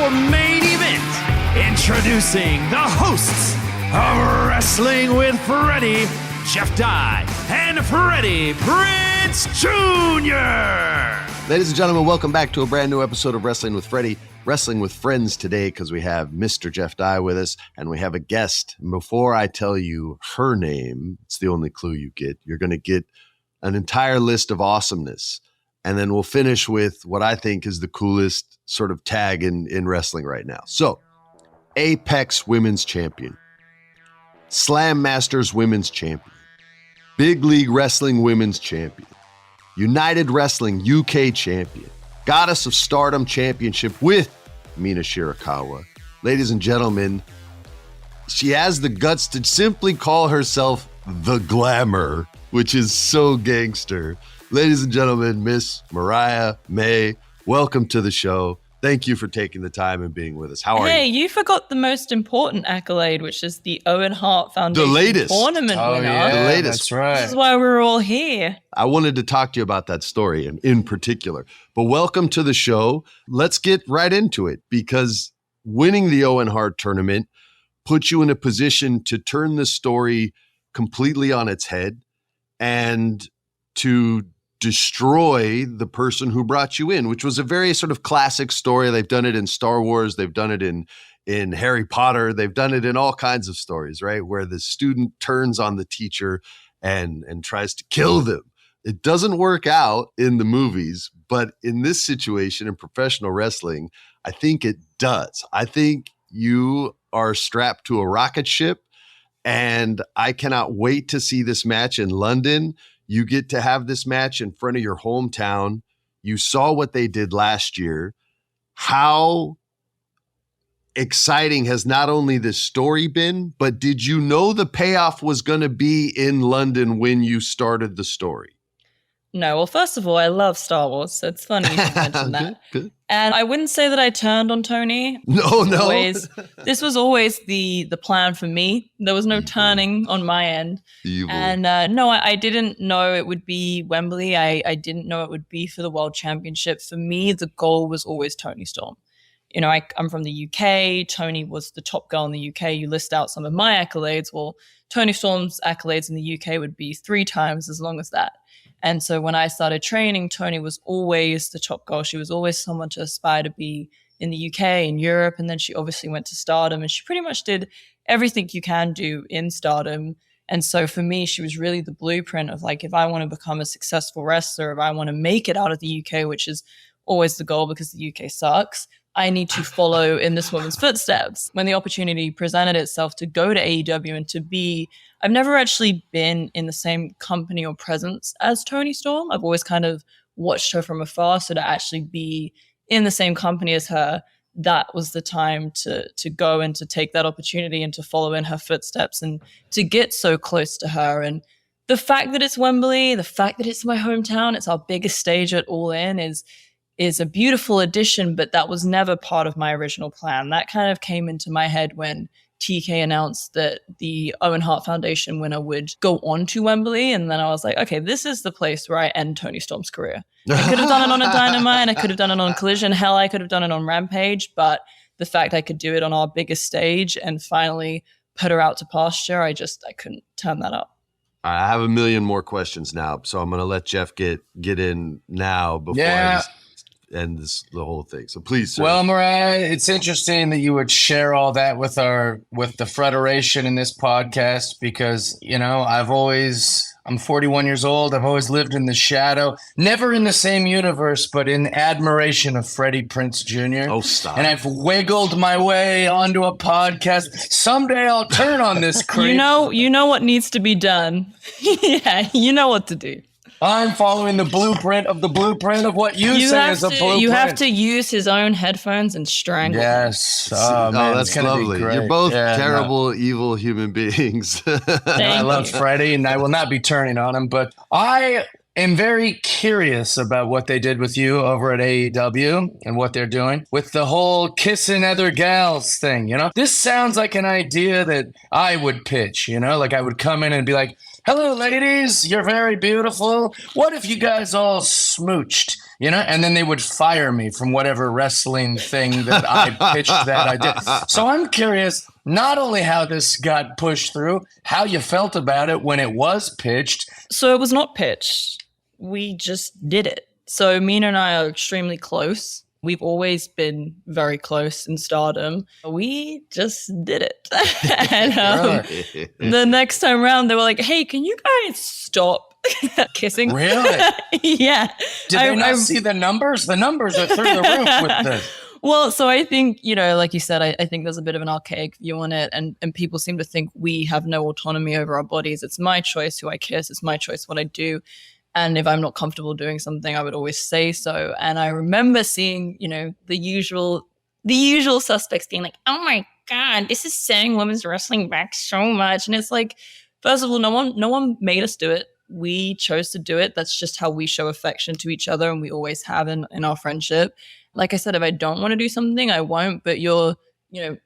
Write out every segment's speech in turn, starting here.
your main event. Introducing the hosts of Wrestling with Freddie, Jeff Dye, and Freddie Prinze Jr. Ladies and gentlemen, welcome back to a brand new episode of Wrestling with Freddie. Wrestling with friends today because we have Mr. Jeff Dye with us and we have a guest. And before I tell you her name, it's the only clue you get. You're going to get an entire list of awesomeness. And then we'll finish with what I think is the coolest sort of tag in wrestling right now. So, Apex Women's Champion, Slam Masters Women's Champion, Big League Wrestling Women's Champion, United Wrestling UK Champion, Goddess of Stardom Championship with Mina Shirakawa. Ladies and gentlemen, she has the guts to simply call herself the Glamour, which is so gangster. Ladies and gentlemen, Miss Mariah May, welcome to the show. Thank you for taking the time and being with us. How are you? Hey, you forgot the most important accolade, which is the Owen Hart Foundation tournament winner. Yeah, the latest. That's right. This is why we're all here. I wanted to talk to you about that story in particular. But welcome to the show. Let's get right into it because winning the Owen Hart tournament puts you in a position to turn the story completely on its head and to destroy the person who brought you in, which was a very sort of classic story. They've done it in Star Wars. They've done it in Harry Potter. They've done it in all kinds of stories, right? Where the student turns on the teacher and tries to kill them. It doesn't work out in the movies, but in this situation in professional wrestling, I think it does. I think you are strapped to a rocket ship, and I cannot wait to see this match in London. You get to have this match in front of your hometown. You saw what they did last year. How exciting has not only this story been, but did you know the payoff was going to be in London when you started the story? No, well, first of all, I love Star Wars, so it's funny you should mention that. Good. And I wouldn't say that I turned on Toni. No. This was always the plan for me. There was no turning on my end. Evil. And no, I didn't know it would be Wembley. I didn't know it would be for the World Championship. For me, the goal was always Toni Storm. You know, I'm from the UK. Toni was the top girl in the UK. You list out some of my accolades. Well, Toni Storm's accolades in the UK would be 3 times as long as that. And so when I started training, Toni was always the top girl. She was always someone to aspire to be in the UK, in Europe. And then she obviously went to Stardom and she pretty much did everything you can do in Stardom. And so for me, she was really the blueprint of like, if I want to become a successful wrestler, if I want to make it out of the UK, which is always the goal because the UK sucks, I need to follow in this woman's footsteps. When the opportunity presented itself to go to AEW and to be, I've never actually been in the same company or presence as Toni Storm. I've always kind of watched her from afar. So to actually be in the same company as her, that was the time to go and to take that opportunity and to follow in her footsteps and to get so close to her. And the fact that it's Wembley, the fact that it's my hometown, it's our biggest stage at All In is a beautiful addition, but that was never part of my original plan. That kind of came into my head when TK announced that the Owen Hart Foundation winner would go on to Wembley. And then I was like, okay, this is the place where I end Toni Storm's career. I could have done it on a Dynamite. I could have done it on Collision. Hell, I could have done it on Rampage. But the fact I could do it on our biggest stage and finally put her out to pasture, I couldn't turn that up. I have a million more questions now, so I'm going to let Jeff get in now before I end the whole thing. So please, sir. Well, Mariah, it's interesting that you would share all that with the Federation in this podcast because, you know, I'm 41 years old. I've always lived in the shadow, never in the same universe, but in admiration of Freddie Prinze Jr. Oh, stop. And I've wiggled my way onto a podcast. Someday I'll turn on this creep. You know what needs to be done. Yeah, you know what to do. I'm following the blueprint of what you say is a blueprint. You have to use his own headphones and strangle him. Yes. Oh, man, that's lovely. You're both terrible, evil human beings. I love Freddie, and I will not be turning on him. But I am very curious about what they did with you over at AEW and what they're doing with the whole kissing other gals thing. You know, this sounds like an idea that I would pitch. You know, like I would come in and be like, "Hello, ladies. You're very beautiful. What if you guys all smooched and then they would fire me from whatever wrestling thing that I pitched that I did. So I'm curious, not only how this got pushed through, how you felt about it when it was pitched. So it was not pitched. We just did it. So Mina and I are extremely close. We've always been very close in Stardom. We just did it. And the next time around, they were like, hey, can you guys stop kissing? Really? Yeah. Did they not see the numbers? The numbers are through the roof with this. Well, so I think, like you said, I think there's a bit of an archaic view on it. And people seem to think we have no autonomy over our bodies. It's my choice who I kiss. It's my choice what I do. And if I'm not comfortable doing something, I would always say so. And I remember seeing, the usual suspects being like, oh my God, this is setting women's wrestling back so much. And it's like, first of all, no one made us do it. We chose to do it. That's just how we show affection to each other. And we always have in our friendship. Like I said, if I don't want to do something, I won't. But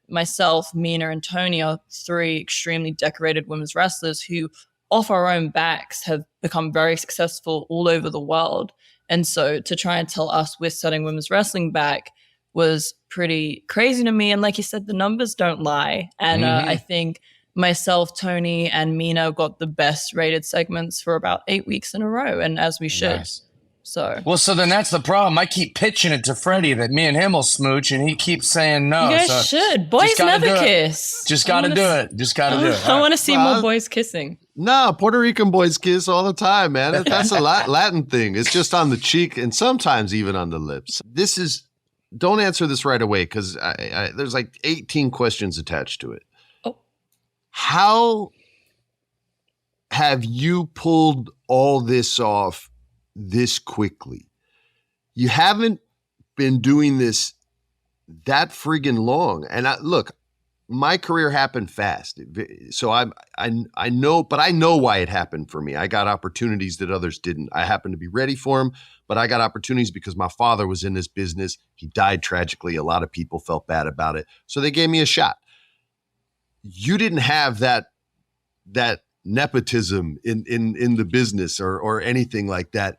myself, Mina, and Toni are three extremely decorated women's wrestlers who, off our own backs, have become very successful all over the world. And so to try and tell us we're setting women's wrestling back was pretty crazy to me. And like you said, the numbers don't lie. And I think myself, Toni, and Mina got the best rated segments for about 8 weeks in a row, and as we should. Nice. So then that's the problem. I keep pitching it to Freddie that me and him will smooch, and he keeps saying no. You guys should. Boys never kiss. Just got to do it. Just got to do it. I want to see more boys kissing. No, Puerto Rican boys kiss all the time, man. That's a Latin thing. It's just on the cheek and sometimes even on the lips. Don't answer this right away because there's like 18 questions attached to it. Oh. How have you pulled all this off this quickly? You haven't been doing this that friggin' long. And look, my career happened fast. So I know, but I know why it happened for me. I got opportunities that others didn't. I happened to be ready for them, but I got opportunities because my father was in this business. He died tragically. A lot of people felt bad about it. So they gave me a shot. You didn't have that nepotism in the business or anything like that.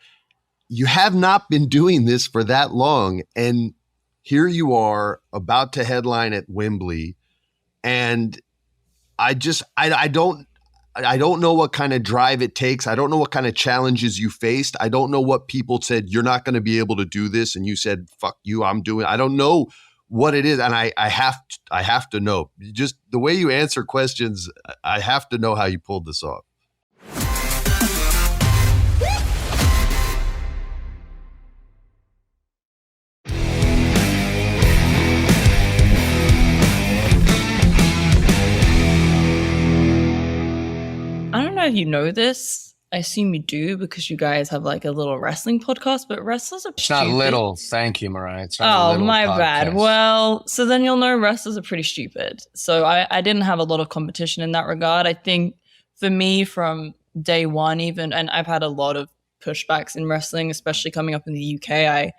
You have not been doing this for that long. And here you are about to headline at Wembley. And I don't know what kind of drive it takes. I don't know what kind of challenges you faced. I don't know what people said, you're not going to be able to do this. And you said, fuck you, I'm doing it. I don't know what it is. And I have to know. Just the way you answer questions, I have to know how you pulled this off. I don't know if you know this. I assume you do because you guys have like a little wrestling podcast, but wrestlers are It's not little. Thank you, Mariah. It's not a little my podcast. bad. Well, so then you'll know wrestlers are pretty stupid. So I didn't have a lot of competition in that regard. I think for me from day one even, and I've had a lot of pushbacks in wrestling, especially coming up in the UK.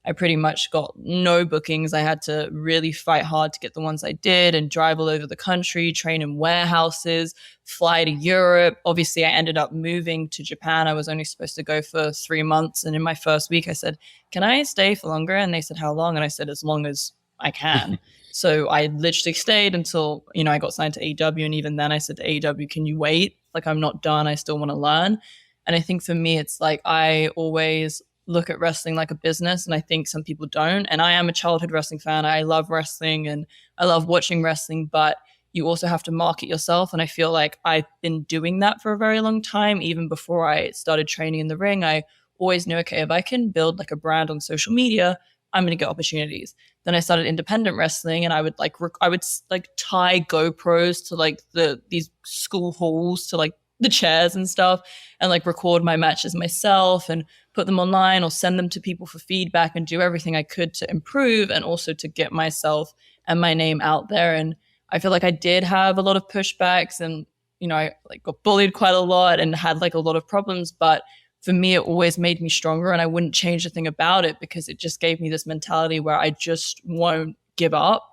I pretty much got no bookings. I had to really fight hard to get the ones I did and drive all over the country, train in warehouses, fly to Europe. Obviously, I ended up moving to Japan. I was only supposed to go for 3 months. And in my first week, I said, can I stay for longer? And they said, how long? And I said, as long as I can. So I literally stayed until, I got signed to AEW. And even then I said to AEW, can you wait? Like, I'm not done. I still want to learn. And I think for me, it's like I always look at wrestling like a business, and I think some people don't. And I am a childhood wrestling fan. I love wrestling and I love watching wrestling, but you also have to market yourself. And I feel like I've been doing that for a very long time. Even before I started training in the ring, I always knew, okay, if I can build like a brand on social media, I'm going to get opportunities. Then I started independent wrestling, and I would tie GoPros to like these school halls to like the chairs and stuff, and like record my matches myself and put them online or send them to people for feedback and do everything I could to improve and also to get myself and my name out there. And I feel like I did have a lot of pushbacks, and I like got bullied quite a lot and had like a lot of problems, but for me, it always made me stronger, and I wouldn't change a thing about it because it just gave me this mentality where I just won't give up.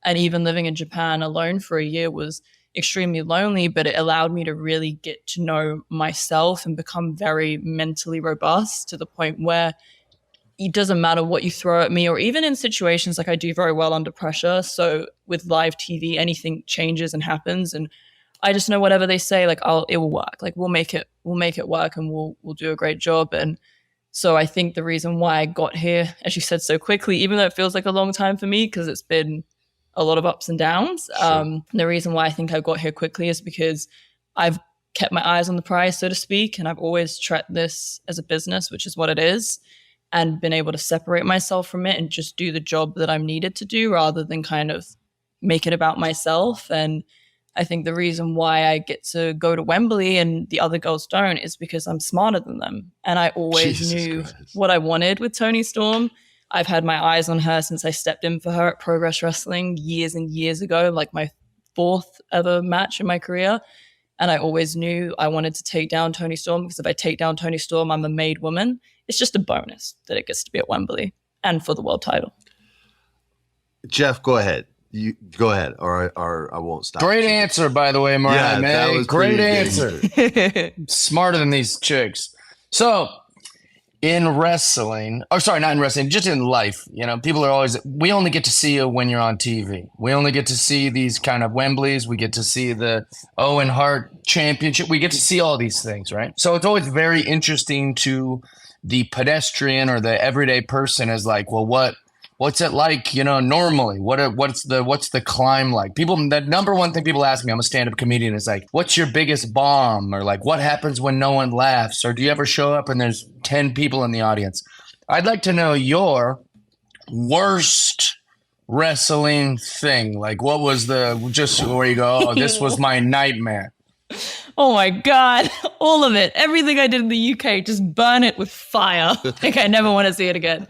And even living in Japan alone for a year was extremely lonely, but it allowed me to really get to know myself and become very mentally robust to the point where it doesn't matter what you throw at me, or even in situations like I do very well under pressure. So with live TV, anything changes and happens, and I just know whatever they say, like it will work. Like we'll make it work, and we'll do a great job. And so I think the reason why I got here, as you said, so quickly, even though it feels like a long time for me because it's been a lot of ups and downs, Sure. the reason why I think I got here quickly is because I've kept my eyes on the prize, so to speak, and I've always treated this as a business, which is what it is, and been able to separate myself from it and just do the job that I'm needed to do rather than kind of make it about myself. And I think the reason why I get to go to Wembley and the other girls don't is because I'm smarter than them. And I always Jesus knew Christ. what I wanted with Toni Storm. I've had my eyes on her since I stepped in for her at Progress Wrestling years and years ago, like my 4th ever match in my career. And I always knew I wanted to take down Toni Storm because if I take down Toni Storm, I'm a made woman. It's just a bonus that it gets to be at Wembley and for the world title. Jeff, go ahead. You go ahead, or I won't stop. Great answer, by the way, Mariah May. that was Great pretty answer. Smarter than these chicks. So, in wrestling, or sorry, not in wrestling, just in life, people are always, we only get to see you when you're on TV. We only get to see these kind of Wembleys. We get to see the Owen Hart Championship. We get to see all these things, right? So it's always very interesting to the pedestrian or the everyday person is like, well, what's it like, normally? What's the climb like? The number one thing people ask me, I'm a stand-up comedian, is like, what's your biggest bomb? Or like, what happens when no one laughs? Or do you ever show up and there's 10 people in the audience? I'd like to know your worst wrestling thing. Like, what was just where you go, oh, this was my nightmare. Oh my God, all of it. Everything I did in the UK, just burn it with fire. Like I never want to see it again.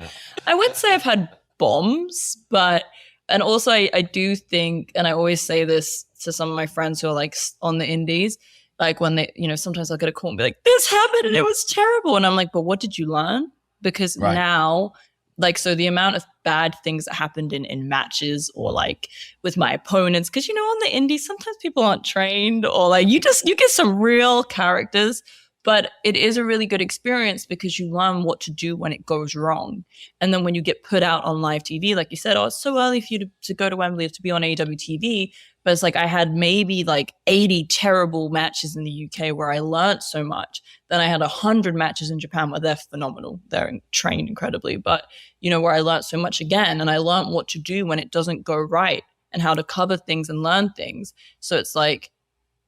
I wouldn't say I've had bombs, and also I do think, and I always say this to some of my friends who are like on the indies, like when they, sometimes I'll get a call and be like, this happened and it was terrible. And I'm like, but what did you learn? Because now, like, so the amount of bad things that happened in matches or like with my opponents, because, on the indies, sometimes people aren't trained or like you get some real characters, but it is a really good experience because you learn what to do when it goes wrong. And then when you get put out on live TV, like you said, it's so early for you to go to Wembley to be on AEW TV. But it's like I had maybe like 80 terrible matches in the UK where I learned so much. Then I had 100 matches in Japan where they're phenomenal. They're trained incredibly. But, where I learned so much again. And I learned what to do when it doesn't go right and how to cover things and learn things. So it's like,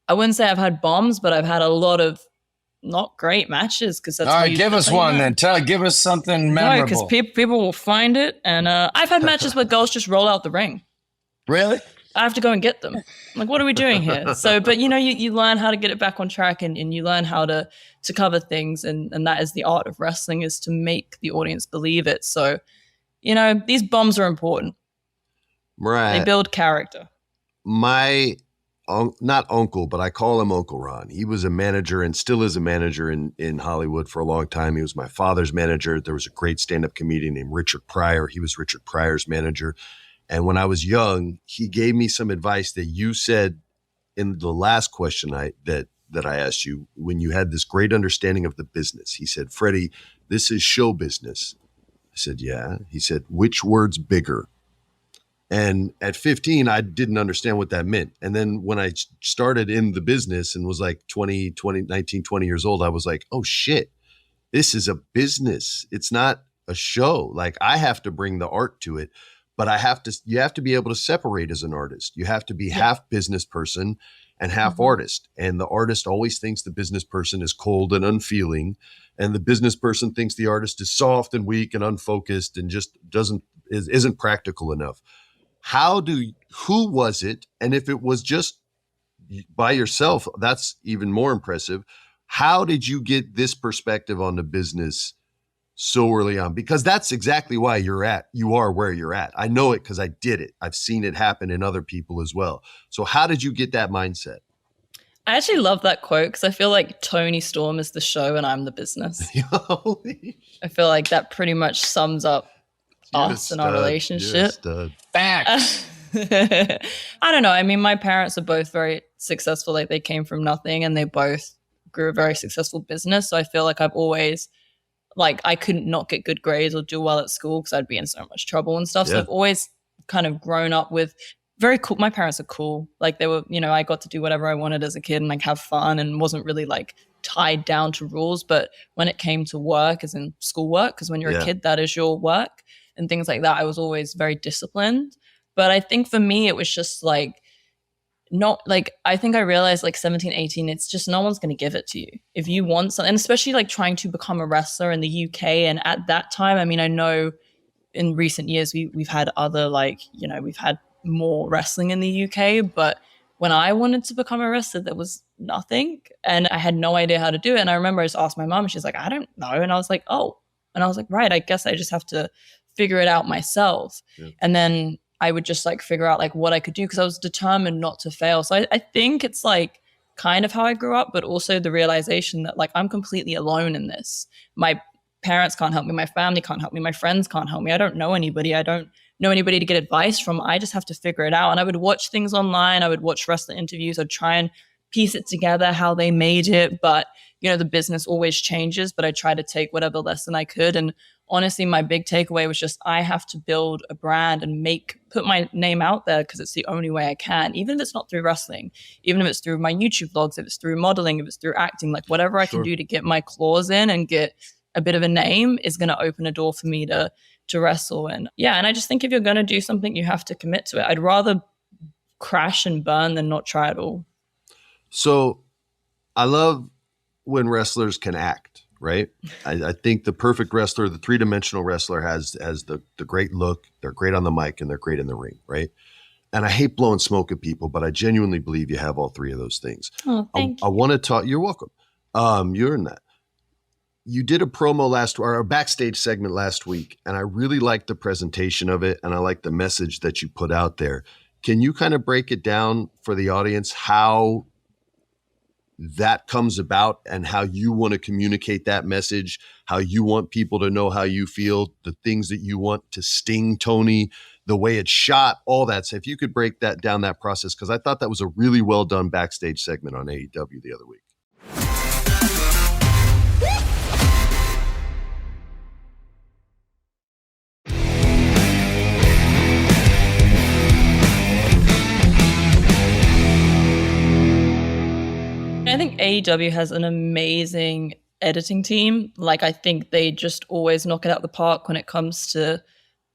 I wouldn't say I've had bombs, but I've had a lot of not great matches because that's all right. Give us one then. Give us something memorable. Because people will find it, and I've had matches where girls just roll out the ring. Really? I have to go and get them. I'm like, what are we doing here? So, but you learn how to get it back on track, and you learn how to cover things, and that is the art of wrestling, is to make the audience believe it. So, these bombs are important. Right. They build character. My not uncle, but I call him Uncle Ron. He was a manager and still is a manager in Hollywood for a long time. He was my father's manager. There was a great stand-up comedian named Richard Pryor. He was Richard Pryor's manager. And when I was young, he gave me some advice that you said in the last question that I asked you, when you had this great understanding of the business. He said, Freddie, this is show business. I said, yeah. He said, which word's bigger? And at 15, I didn't understand what that meant. And then when I started in the business and was like 19, 20 years old, I was like, oh shit, this is a business. It's not a show. Like I have to bring the art to it, but you have to be able to separate as an artist. You have to be half business person and half artist. And the artist always thinks the business person is cold and unfeeling. And the business person thinks the artist is soft and weak and unfocused and just isn't practical enough. Who was it? And if it was just by yourself, that's even more impressive. How did you get this perspective on the business so early on? Because that's exactly why you are where you're at. I know it because I did it. I've seen it happen in other people as well. So how did you get that mindset? I actually love that quote because I feel like Toni Storm is the show and I'm the business. I feel like that pretty much sums up us and our relationship. Facts. I don't know. I mean, my parents are both very successful. Like they came from nothing and they both grew a very successful business. So I feel like I've always like I couldn't not get good grades or do well at school because I'd be in so much trouble and stuff. So I've always kind of grown up with very cool. My parents are cool. Like they were, I got to do whatever I wanted as a kid and like have fun and wasn't really like tied down to rules. But when it came to work, as in schoolwork, because when you're a kid, that is your work and things like that, I was always very disciplined. But I think for me, it was just like, not like, I think I realized like 17, 18, it's just no one's going to give it to you. If you want something, and especially like trying to become a wrestler in the UK. And at that time, I mean, I know in recent years, we've had other like, we've had more wrestling in the UK, but when I wanted to become a wrestler, there was nothing and I had no idea how to do it. And I remember I just asked my mom and she's like, I don't know. And I was like, oh, and I was like, right, I guess I just have to figure it out myself. Yeah. And then I would just like figure out like what I could do because I was determined not to fail. So I think it's like kind of how I grew up, but also the realization that like I'm completely alone in this. My parents can't help me. My family can't help me. My friends can't help me. I don't know anybody. I don't know anybody to get advice from. I just have to figure it out. And I would watch things online. I would watch wrestling interviews. I'd try and piece it together how they made it. But, the business always changes, but I try to take whatever lesson I could. And honestly, my big takeaway was just I have to build a brand and put my name out there because it's the only way I can, even if it's not through wrestling, even if it's through my YouTube vlogs, if it's through modeling, if it's through acting, like whatever I can do to get my claws in and get a bit of a name is going to open a door for me to wrestle. And and I just think if you're going to do something, you have to commit to it. I'd rather crash and burn than not try at all. So I love when wrestlers can act, right? I think the perfect wrestler, the three-dimensional wrestler has the great look, they're great on the mic, and they're great in the ring, right? And I hate blowing smoke at people, but I genuinely believe you have all three of those things. Oh, thank you. I want to talk, you're welcome. You're in that. You did a promo or a backstage segment last week, and I really liked the presentation of it, and I like the message that you put out there. Can you kind of break it down for the audience, how that comes about and how you want to communicate that message, how you want people to know how you feel, the things that you want to sting Toni, the way it's shot, all that. So if you could break that down, that process, because I thought that was a really well done backstage segment on AEW the other week. I think AEW has an amazing editing team. Like, I think they just always knock it out the park when it comes to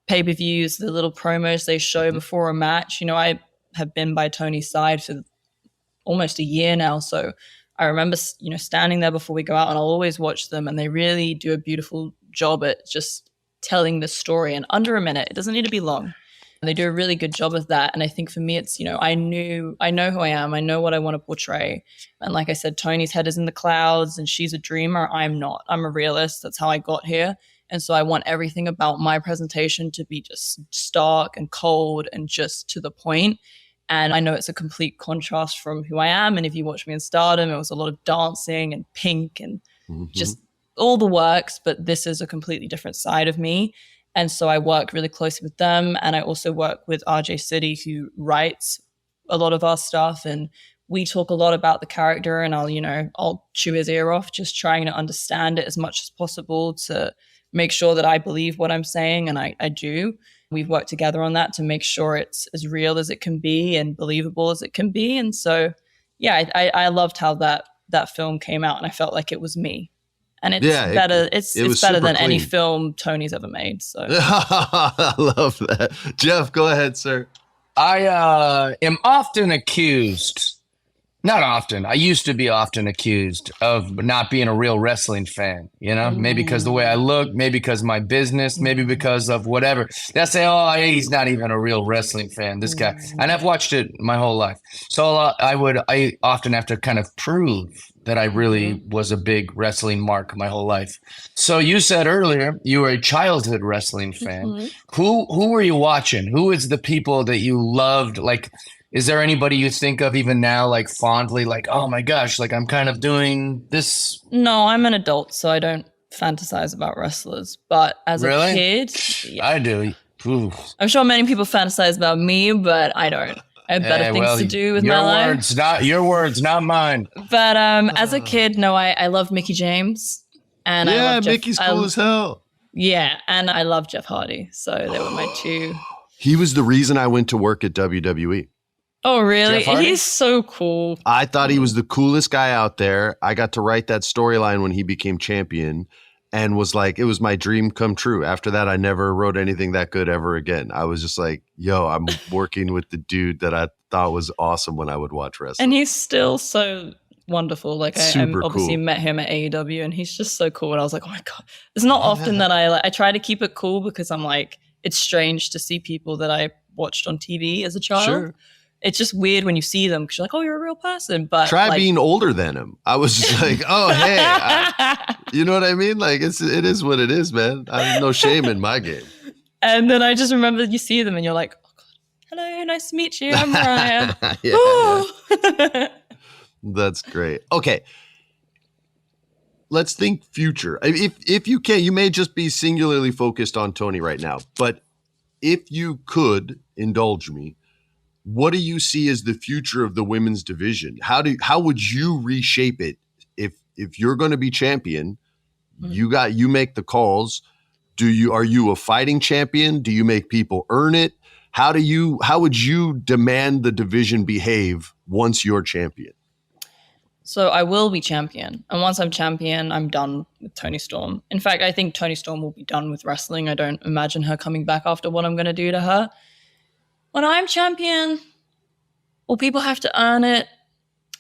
pay-per-views, the little promos they show before a match. I have been by Toni's side for almost a year now. So I remember, standing there before we go out, and I'll always watch them. And they really do a beautiful job at just telling the story in under a minute. It doesn't need to be long. And they do a really good job of that. And I think for me, it's, I know who I am. I know what I want to portray. And like I said, Toni's head is in the clouds and she's a dreamer. I'm not. I'm a realist. That's how I got here. And so I want everything about my presentation to be just stark and cold and just to the point. And I know it's a complete contrast from who I am. And if you watch me in Stardom, it was a lot of dancing and pink and just all the works. But this is a completely different side of me. And so I work really closely with them. And I also work with RJ City, who writes a lot of our stuff. And we talk a lot about the character, and I'll chew his ear off, just trying to understand it as much as possible to make sure that I believe what I'm saying. And I do. We've worked together on that to make sure it's as real as it can be and believable as it can be. And so, I loved how that film came out, and I felt like it was me. And it's better. It's better than clean. Any film Toni's ever made. So I love that. Jeff, go ahead, sir. I am often accused. Not often. I used to be often accused of not being a real wrestling fan, maybe because the way I look, maybe because my business, maybe because of whatever. They'll say, oh, he's not even a real wrestling fan, this guy. And I've watched it my whole life. So I often have to kind of prove that I really was a big wrestling mark my whole life. So you said earlier you were a childhood wrestling fan. Who were you watching? Who is the people that you loved? Like, is there anybody you think of even now, like fondly, like, oh my gosh, like I'm kind of doing this? No, I'm an adult, so I don't fantasize about wrestlers. But as a kid, I do. Ooh. I'm sure many people fantasize about me, but I don't. I have better things to do with my life. Your words, not mine. But as a kid, no, I loved Mickie James. And I love Mickey's cool as hell. Yeah, and I love Jeff Hardy. So they were my two. He was the reason I went to work at WWE. Oh, really? Jeff Hardy? He's so cool. I thought he was the coolest guy out there. I got to write that storyline when he became champion and was like, it was my dream come true. After that, I never wrote anything that good ever again. I was just like, yo, I'm working with the dude that I thought was awesome when I would watch wrestling. And he's still so wonderful. Like I obviously met him at AEW and he's just so cool. And I was like, oh my God. It's not often that I try to keep it cool because I'm like, it's strange to see people that I watched on TV as a child. Sure. It's just weird when you see them because you're like, oh, you're a real person. But try being older than him. I was just like, oh, hey, you know what I mean? Like it is what it is, man. I have no shame in my game. And then I just remember you see them and you're like, oh God, hello, nice to meet you. I'm Mariah. Yeah. That's great. Okay. Let's think future. If you can, you may just be singularly focused on Toni right now, but if you could indulge me, what do you see as the future of the women's division? How would you reshape it if you're going to be champion? You make the calls. Are you a fighting champion? Do you make people earn it? How would you demand the division behave once you're champion? So I will be champion. And once I'm champion, I'm done with Toni Storm. In fact, I think Toni Storm will be done with wrestling. I don't imagine her coming back after what I'm going to do to her. When I'm champion, well, people have to earn it.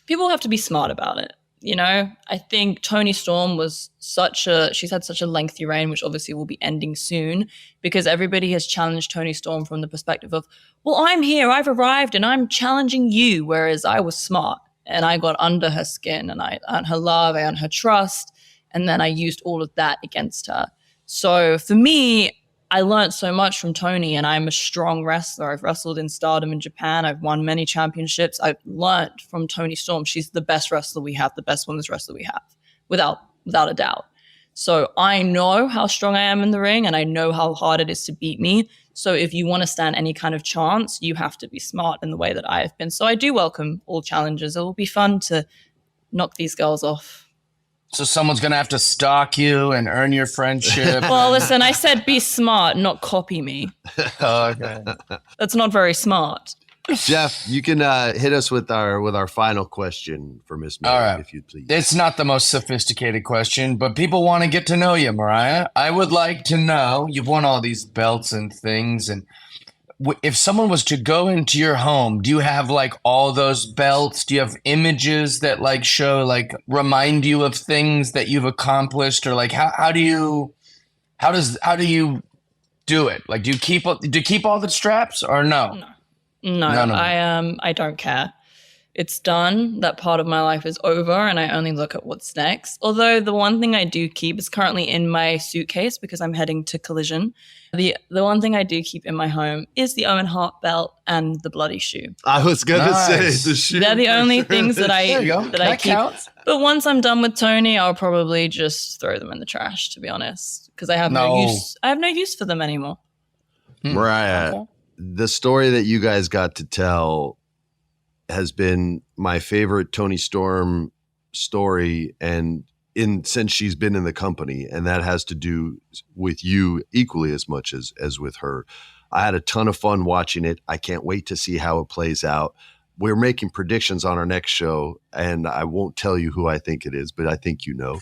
People have to be smart about it. You know, I think Toni Storm she's had such a lengthy reign, which obviously will be ending soon because everybody has challenged Toni Storm from the perspective of, well, I'm here, I've arrived and I'm challenging you. Whereas I was smart and I got under her skin and I earned her love, I earned her trust. And then I used all of that against her. So for me, I learned so much from Toni and I'm a strong wrestler. I've wrestled in Stardom in Japan. I've won many championships. I've learned from Toni Storm. She's the best wrestler we have, the best women's wrestler we have, without a doubt. So I know how strong I am in the ring and I know how hard it is to beat me. So if you want to stand any kind of chance, you have to be smart in the way that I have been. So I do welcome all challenges. It will be fun to knock these girls off. So someone's going to have to stalk you and earn your friendship. Well, listen, I said be smart, not copy me. Okay. That's not very smart. Jeff, you can hit us with our final question for Miss May, all right, if you'd please. It's not the most sophisticated question, but people want to get to know you, Mariah. I would like to know, you've won all these belts and things, and if someone was to go into your home, do you have like all those belts? Do you have images that like show, like remind you of things that you've accomplished, or like how do you do it? Like, do you keep all the straps or no? No. I don't care. It's done. That part of my life is over and I only look at what's next. Although the one thing I do keep is currently in my suitcase because I'm heading to Collision. The one thing I do keep in my home is the Owen Hart belt and the bloody shoe. I was going to say the shoe. They're the only things that I keep. Counts. But once I'm done with Toni, I'll probably just throw them in the trash, to be honest, because I have no use. I have no use for them anymore. Mariah, okay. The story that you guys got to tell has been my favorite Toni Storm story, and since she's been in the company, and that has to do with you equally as much as with her. I had a ton of fun watching it. I can't wait to see how it plays out. We're making predictions on our next show, and I won't tell you who I think it is, but I think you know.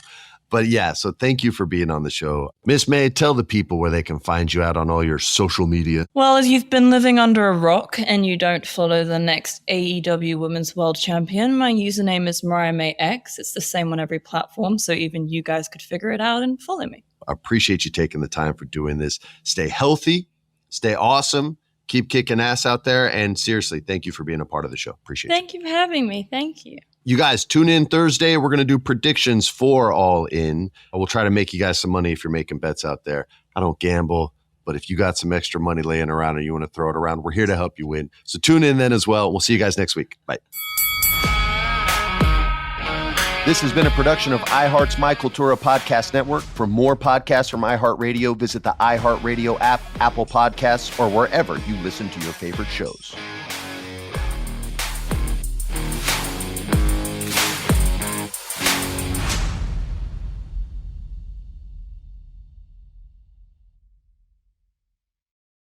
But yeah, so thank you for being on the show. Miss May, tell the people where they can find you out on all your social media. Well, as you've been living under a rock and you don't follow the next AEW Women's World Champion, my username is Mariah May X. It's the same on every platform, so even you guys could figure it out and follow me. I appreciate you taking the time for doing this. Stay healthy, stay awesome, keep kicking ass out there, and seriously, thank you for being a part of the show. Appreciate it. Thank you for having me. Thank you. You guys, tune in Thursday. We're going to do predictions for All In. We'll try to make you guys some money if you're making bets out there. I don't gamble, but if you got some extra money laying around and you want to throw it around, we're here to help you win. So tune in then as well. We'll see you guys next week. Bye. This has been a production of iHeart's My Cultura Podcast Network. For more podcasts from iHeartRadio, visit the iHeartRadio app, Apple Podcasts, or wherever you listen to your favorite shows.